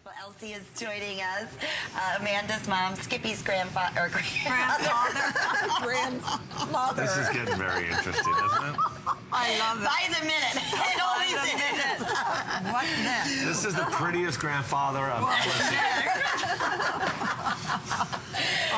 wonderful Elsie is joining us. Amanda's mom, Skippy's grandfather. Grandmother. This is getting very interesting, isn't it? I love it. By the minute. By the minute. What next? This is the prettiest grandfather I've ever seen.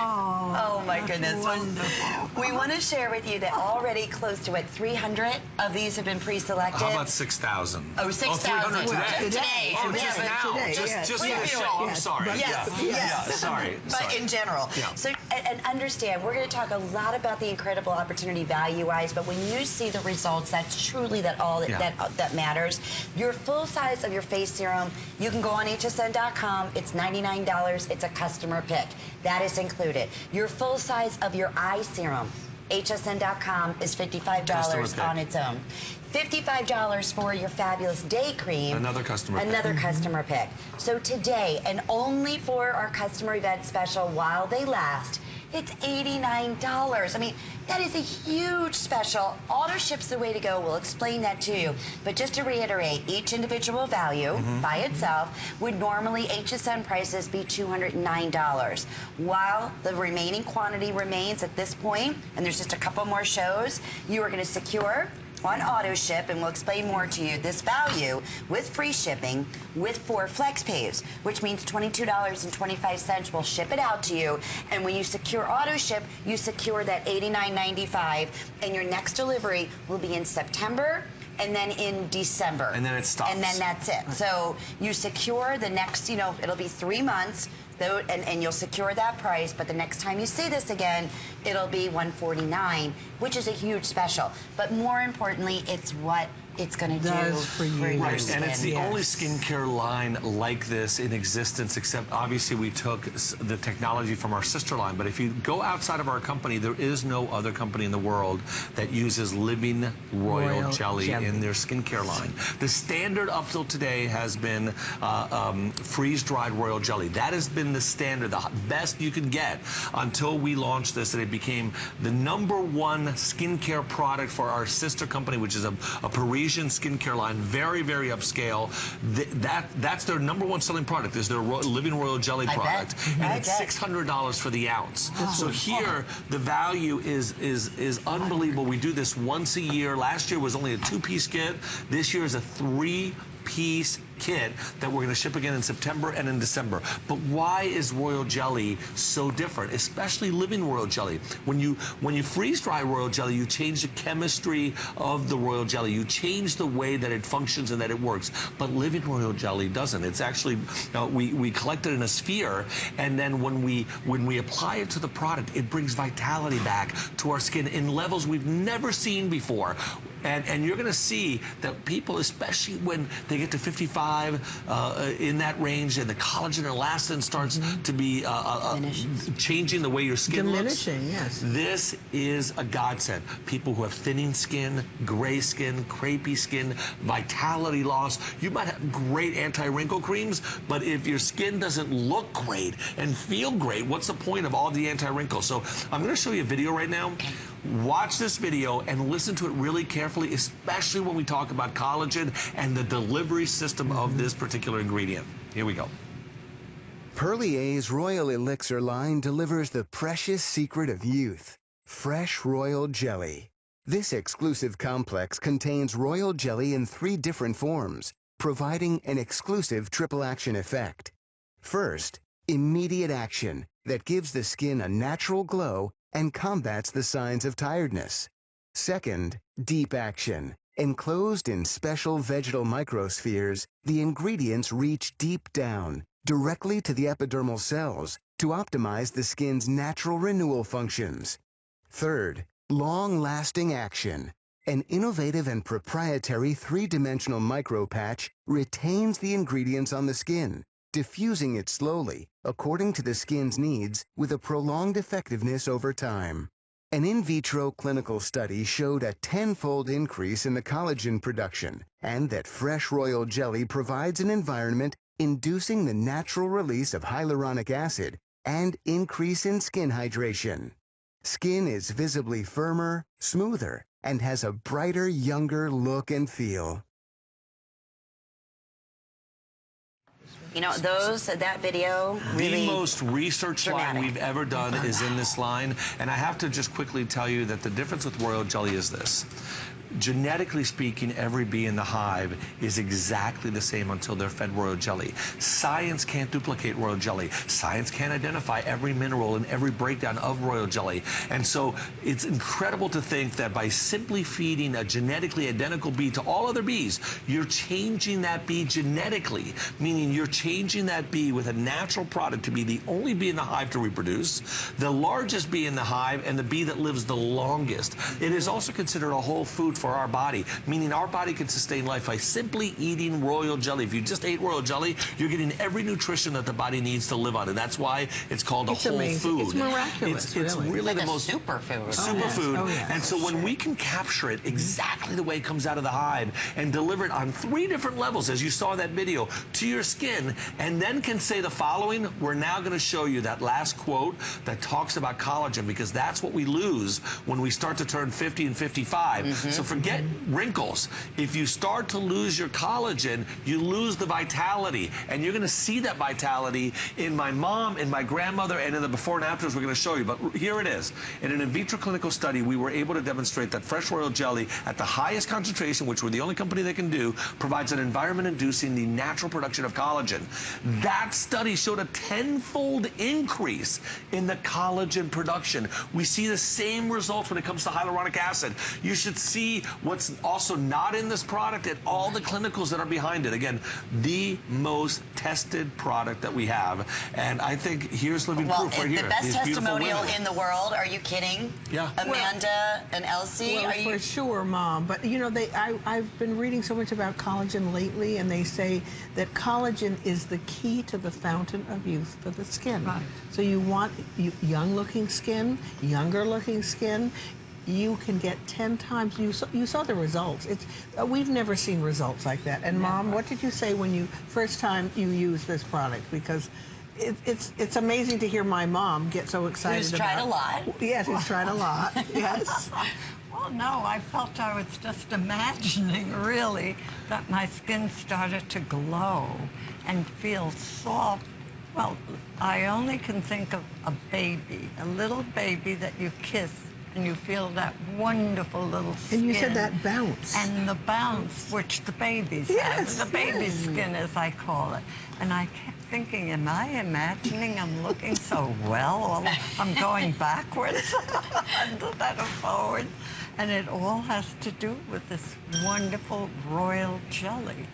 Oh my goodness. Wonderful. We want to share with you that already close to, 300 of these have been pre-selected? How about 6,000? Oh, 6,000. Today. Oh, just now. Today, just for the show. I'm sorry. Yes. Yeah, sorry. But in general. Yeah. So, and understand, we're going to talk a lot about the incredible opportunity value-wise, but when you see the results, that's truly all that matters. Your full size of your face serum, you can go on hsn.com. It's $99. It's a customer pick. That is included. Your full size of your eye serum, hsn.com, is $55 on its own. $55 for your fabulous day cream. Another customer pick. So today, and only for our customer event special while they last, it's $89. I mean, that is a huge special. AutoShip's the way to go. We'll explain that to you. But just to reiterate, each individual value by itself would normally HSN prices be $209. While the remaining quantity remains at this point, and there's just a couple more shows, you are going to secure on AutoShip, and we'll explain more to you, this value with free shipping with 4 flex pays, which means $22.25 will ship it out to you. And when you secure AutoShip, you secure that $89.95, and your next delivery will be in September and then in December. And then it stops. And then that's it. So you secure the next, it'll be 3 months. And you'll secure that price, but the next time you see this again, it'll be $149, which is a huge special. But more importantly, it's what it's going to do for you. Right, and it's the only skincare line like this in existence, except obviously we took the technology from our sister line. But if you go outside of our company, there is no other company in the world that uses living royal jelly in their skincare line. The standard up till today has been freeze-dried royal jelly. That has been the standard, the best you can get, until we launched this, and it became the #1 skincare product for our sister company, which is a Parisian skincare line, very, very upscale. That's their #1 selling product, is their living royal jelly product. And it's $600 for the ounce. So here, the value is unbelievable. We do this once a year. Last year was only a 2-piece kit. This year is a 3-piece kit that we're going to ship again in September and in December. But why is royal jelly so different, especially living royal jelly? When you freeze dry royal jelly, you change the chemistry of the royal jelly. You change the way that it functions and that it works. But living royal jelly doesn't. It's actually we collect it in a sphere, and then when we apply it to the product, it brings vitality back to our skin in levels we've never seen before. And you're going to see that people, especially when they get to 55, in that range, and the collagen and elastin starts to be changing the way your skin looks. Yes. This is a godsend. People who have thinning skin, gray skin, crepey skin, vitality loss. You might have great anti-wrinkle creams, but if your skin doesn't look great and feel great, what's the point of all the anti-wrinkles? So I'm going to show you a video right now. Watch this video and listen to it really carefully, especially when we talk about collagen and the delivery system of this particular ingredient. Here we go. Perlier's Royal Elixir line delivers the precious secret of youth, fresh royal jelly. This exclusive complex contains royal jelly in 3 different forms, providing an exclusive triple action effect. First, immediate action that gives the skin a natural glow and combats the signs of tiredness. Second, deep action. Enclosed in special vegetal microspheres, the ingredients reach deep down, directly to the epidermal cells, to optimize the skin's natural renewal functions. Third, long-lasting action. An innovative and proprietary 3-dimensional micropatch retains the ingredients on the skin, diffusing it slowly, according to the skin's needs, with a prolonged effectiveness over time. An in vitro clinical study showed a 10-fold increase in the collagen production, and that fresh royal jelly provides an environment inducing the natural release of hyaluronic acid and increase in skin hydration. Skin is visibly firmer, smoother, and has a brighter, younger look and feel. You know, that video really... The most researched line we've ever done is in this line. And I have to just quickly tell you that the difference with royal jelly is this. Genetically speaking, every bee in the hive is exactly the same until they're fed royal jelly. Science can't duplicate royal jelly. Science can't identify every mineral and every breakdown of royal jelly. And so it's incredible to think that by simply feeding a genetically identical bee to all other bees, you're changing that bee genetically, meaning you're changing that bee with a natural product to be the only bee in the hive to reproduce, the largest bee in the hive, and the bee that lives the longest. It is also considered a whole food for our body, meaning our body can sustain life by simply eating royal jelly. If you just ate royal jelly, you're getting every nutrition that the body needs to live on, and that's why it's called a whole food. It's miraculous, It's really like the a most superfood. Superfood. Oh, yes. And so when we can capture it exactly the way it comes out of the hive and deliver it on 3 different levels, as you saw in that video, to your skin, and then can say the following, we're now going to show you that last quote that talks about collagen, because that's what we lose when we start to turn 50 and 55. So forget wrinkles. If you start to lose your collagen, you lose the vitality. And you're going to see that vitality in my mom, in my grandmother, and in the before and afters we're going to show you. But here it is. In an in vitro clinical study, we were able to demonstrate that fresh royal jelly at the highest concentration, which we're the only company that can do, provides an environment inducing the natural production of collagen. That study showed a 10-fold increase in the collagen production. We see the same results when it comes to hyaluronic acid. You should see what's also not in this product and all the clinicals that are behind it. Again, the most tested product that we have. And I think here's living proof right here. The best testimonial in the world. Are you kidding? Yeah. Amanda and Elsie, well, are you? For sure, Mom. But you know, I've been reading so much about collagen lately, and they say that collagen is the key to the fountain of youth for the skin. Right. So you want young-looking skin, younger-looking skin. You can get 10 times. You saw the results. We've never seen results like that. And Mom, what did you say when you first time you used this product? Because it's amazing to hear my mom get so excited. Who's tried a lot? Yes, who's tried a lot. Yes. Well, no, I felt I was just imagining, really, that my skin started to glow and feel soft. Well, I only can think of a baby, a little baby that you kiss, and you feel that wonderful little skin. And you said that bounce. And the bounce, which the babies have. The baby skin, as I call it. And I kept thinking, am I imagining I'm looking so well? I'm going backwards instead of forward. And it all has to do with this wonderful royal jelly.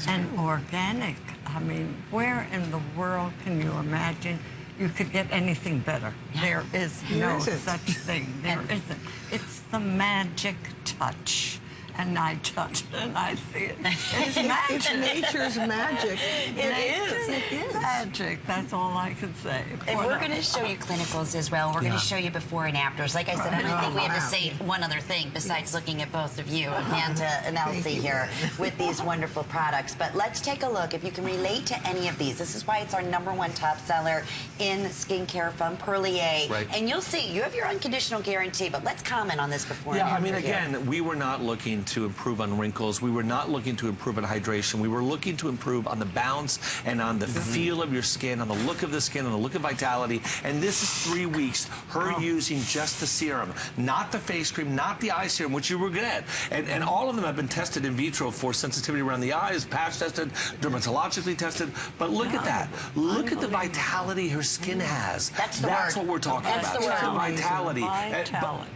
And organic. I mean, where in the world can you imagine you could get anything better? There is no such thing. There isn't. It's the magic touch. And I touch it and I see it. It's magic. It's nature's magic. It is magic. That's all I can say. And we're going to show you clinicals as well. We're going to show you before and afters. Like I said, I don't think we have to say one other thing besides looking at both of you, Amanda and Elsie here, with these wonderful products. But let's take a look. If you can relate to any of these, this is why it's our #1 top seller in skincare from Perlier. Right. And you'll see, you have your unconditional guarantee, but let's comment on this before and after. after. I mean, again, we were not looking to improve on wrinkles. We were not looking to improve on hydration. We were looking to improve on the bounce and on the feel of your skin, on the look of the skin, on the look of vitality. And this is 3 weeks, her using just the serum, not the face cream, not the eye serum, which you will get. And all of them have been tested in vitro for sensitivity around the eyes, patch tested, dermatologically tested. But look at that. Look at the vitality her skin has. That's what we're talking about. The word. Vitality.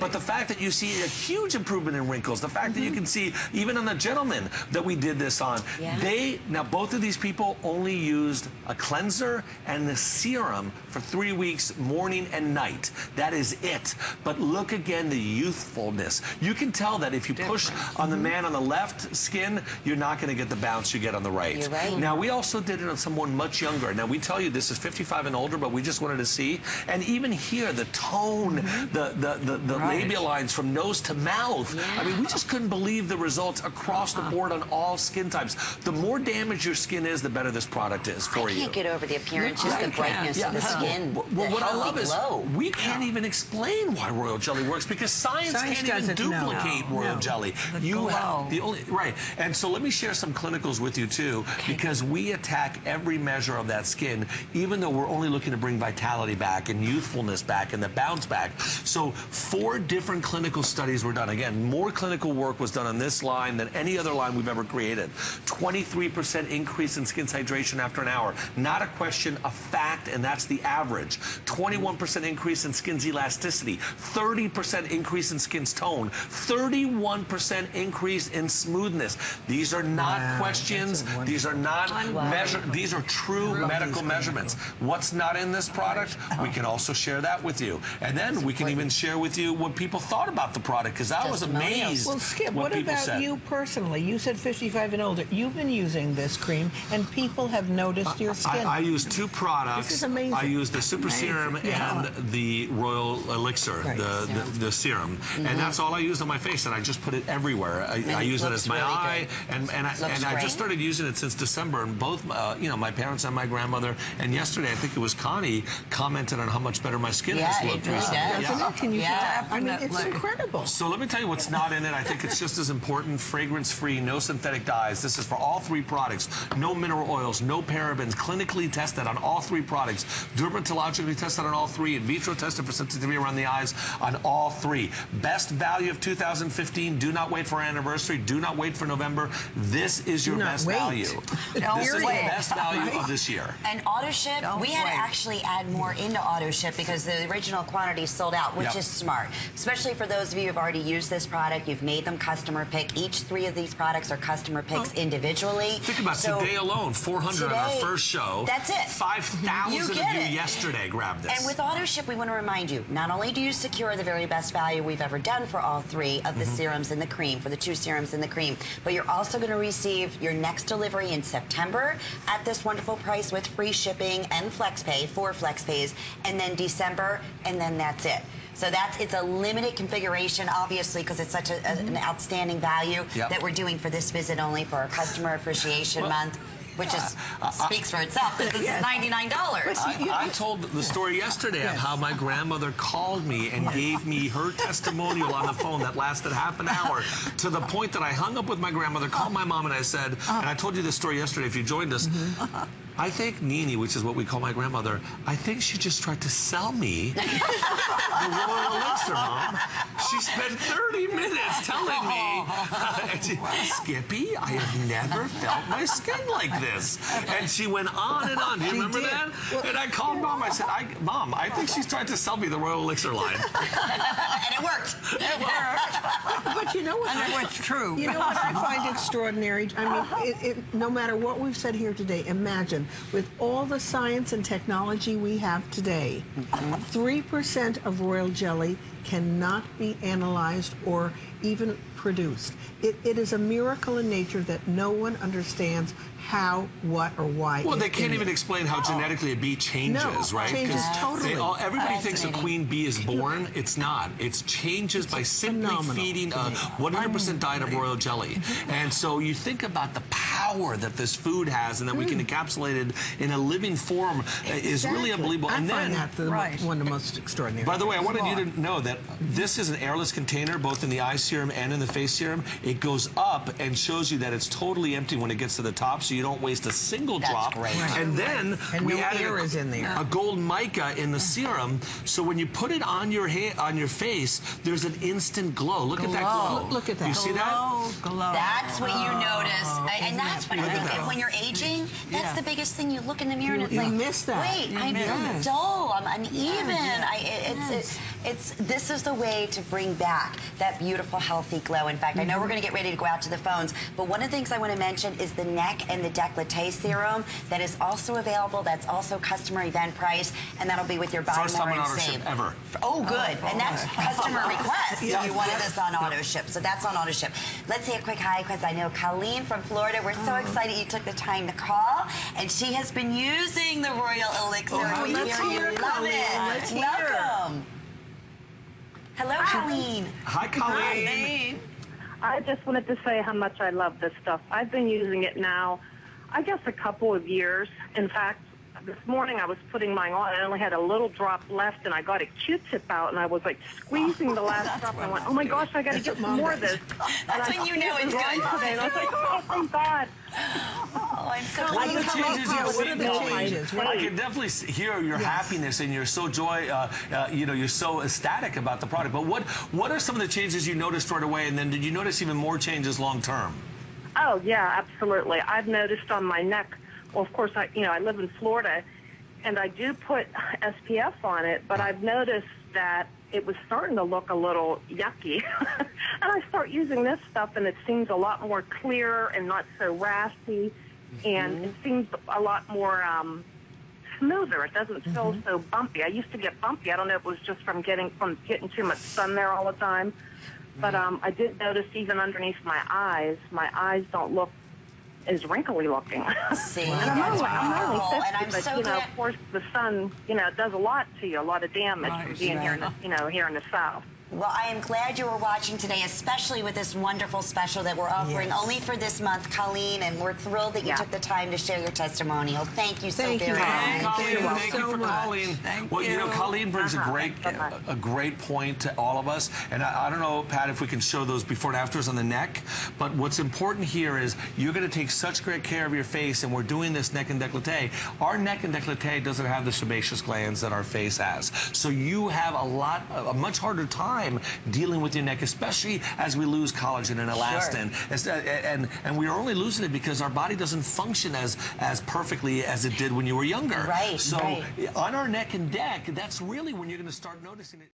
But the fact that you see a huge improvement in wrinkles, the fact that you can see even on the gentlemen that we did this on, now both of these people only used a cleanser and the serum for 3 weeks, morning and night. That is it. But look again, the youthfulness. You can tell that if you push on the man on the left skin, you're not going to get the bounce you get on the right. You're right. Now, we also did it on someone much younger. Now, we tell you this is 55 and older, but we just wanted to see. And even here, the tone, the labial lines from nose to mouth. I mean, we just couldn't believe the results across the board on all skin types. The more damaged your skin is, the better this product is for for you. I can't get over the appearance, just the brightness of the skin. Well, what I love is glow. we can't even explain why royal jelly works because science can't even duplicate royal jelly. You have the only and so let me share some clinicals with you too, because we attack every measure of that skin, even though we're only looking to bring vitality back and youthfulness back and the bounce back. So 4 different clinical studies were done. Again, more clinical work was done on this line than any other line we've ever created. 23% increase in skin hydration after an hour. Not a question, a fact, and that's the average. 21% increase in skin's elasticity. 30% increase in skin's tone. 31% increase in smoothness. These are not questions. These are not these are true medical measurements. What's not in this product? We can also share that with you. And then we can even share with you what people thought about the product, because I was amazed. Well, Skip, what about you personally? You said 55 and older. You've been using this cream, and people have noticed your skin. I use 2 products. This is amazing. I use the Super Serum and the Royal Elixir, the serum. And that's all I use on my face, and I just put it everywhere. I use it as my eye, and I just started using it since December, and both, you know, my parents and my grandmother, and yesterday, I think it was Connie, commented on how much better my skin has looked recently. I mean, it's incredible. So let me tell you what's not in it. I think it's just as important. Fragrance-free, no synthetic dyes. This is for all 3 products. No mineral oils, no parabens. Clinically tested on all 3 products. Dermatologically tested on all 3. In vitro tested for sensitivity around the eyes on all 3. Best value of 2015. Do not wait for our anniversary. Do not wait for November. This is your best value. This is the best value of this year. And AutoShip, we had to actually add more into AutoShip because the original quantity sold out, which is smart. Especially for those of you who've already used this product, you've made them customer pick. Each 3 of these products are customer picks individually. Think about today alone, 400 on our first show. That's it. 5,000 of you yesterday grabbed this. And with AutoShip, we want to remind you, not only do you secure the very best value we've ever done for all 3 of the serums and the cream, for the 2 serums and the cream, but you're also going to receive your next delivery in September at this wonderful price with free shipping and FlexPay, 4 FlexPays, and then December, and then that's it. So it's a limited configuration, obviously, because it's such an outstanding value that we're doing for this visit only for our Customer Appreciation Month. Which speaks for itself. This is $99. I told the story yesterday of how my grandmother called me and gave me her testimonial on the phone that lasted half an hour, to the point that I hung up with my grandmother, called my mom, and I said, and I told you this story yesterday if you joined us, I think Nini, which is what we call my grandmother, I think she just tried to sell me the Royal Elixir, Mom. She spent 30 minutes telling me, Skippy, I have never felt my skin like this. And she went on and on. Do you remember that? And I called Mom. I said, Mom, I think she's trying to sell me the Royal Elixir line. And it worked. It worked. But you know what? And it was true. You know what I find extraordinary? I mean, no matter what we've said here today, imagine, with all the science and technology we have today, 3% of royal jelly cannot be analyzed or even produced. It is a miracle in nature that no one understands how, what, or why. Well, they can't even explain how genetically a bee changes, right? Changes totally. Everybody thinks a queen bee is born. It's not. It's changes by simply feeding a 100% diet of royal jelly. And so you think about the power that this food has, and that we can encapsulate it in a living form is really unbelievable. I and find that one of the most extraordinary. By the way, I wanted you to know that this is an airless container, both in the eye serum and in the face serum. It goes up and shows you that it's totally empty when it gets to the top, so you don't waste a single drop. Great. And then we added a gold mica in the serum, so when you put it on your face, there's an instant glow. Look at that glow. Look at that. You see that? Glow. That's what you notice. And that's what I think when you're aging, that's the biggest thing. You look in the mirror and it's like, miss that. wait, I'm dull, I'm uneven. This is the way to bring back that beautiful, healthy glow. In fact, I know we're going to get ready to go out to the phones, but one of the things I want to mention is the neck and the décolleté serum that is also available. That's also customer event price, and that'll be with your buy First more time on and AutoShip save. Ever. Oh, good. And that's customer request. You wanted this on AutoShip, so that's on AutoShip. Let's say a quick hi, because I know Colleen from Florida, we're so excited you took the time to call, and she has been using the Royal Elixir. We hear you love it. Welcome. Hello, Colleen. Hi, Colleen. I just wanted to say how much I love this stuff. I've been using it now. I guess a couple of years. In fact, this morning I was putting mine on. I only had a little drop left, and I got a Q-tip out, and I was like squeezing the last drop, and I went, oh my gosh, I got to get some more of this. That's when you know it's good. And I was like, oh, thank God. Oh, I'm so What are the glad. changes you've seen, changes? Colleen? I can definitely hear your happiness, and you're so you're so ecstatic about the product. But what are some of the changes you noticed right away, and then did you notice even more changes long term? Oh, yeah, absolutely. I've noticed on my neck, well, of course, I live in Florida, and I do put SPF on it, but I've noticed that it was starting to look a little yucky. And I start using this stuff, and it seems a lot more clear and not so raspy, and it seems a lot more smoother. It doesn't feel so bumpy. I used to get bumpy. I don't know if it was just from getting too much sun there all the time, but I did notice even underneath my eyes don't look as wrinkly looking. See, and that's I'm only 50, and I'm but so glad. of course, the sun, it does a lot to you, a lot of damage from being here in the, here in the South. Well, I am glad you were watching today, especially with this wonderful special that we're offering only for this month, Colleen, and we're thrilled that you took the time to share your testimonial. Thank you so very much. Thank you for calling. Well, Colleen brings a great point to all of us, and I don't know, Pat, if we can show those before and afters on the neck, but what's important here is you're going to take such great care of your face, and we're doing this neck and décolleté. Our neck and décolleté doesn't have the sebaceous glands that our face has, so you have a much harder time dealing with your neck, especially as we lose collagen and elastin. And we're only losing it because our body doesn't function as perfectly as it did when you were younger. Right. So on our neck and deck, that's really when you're going to start noticing it.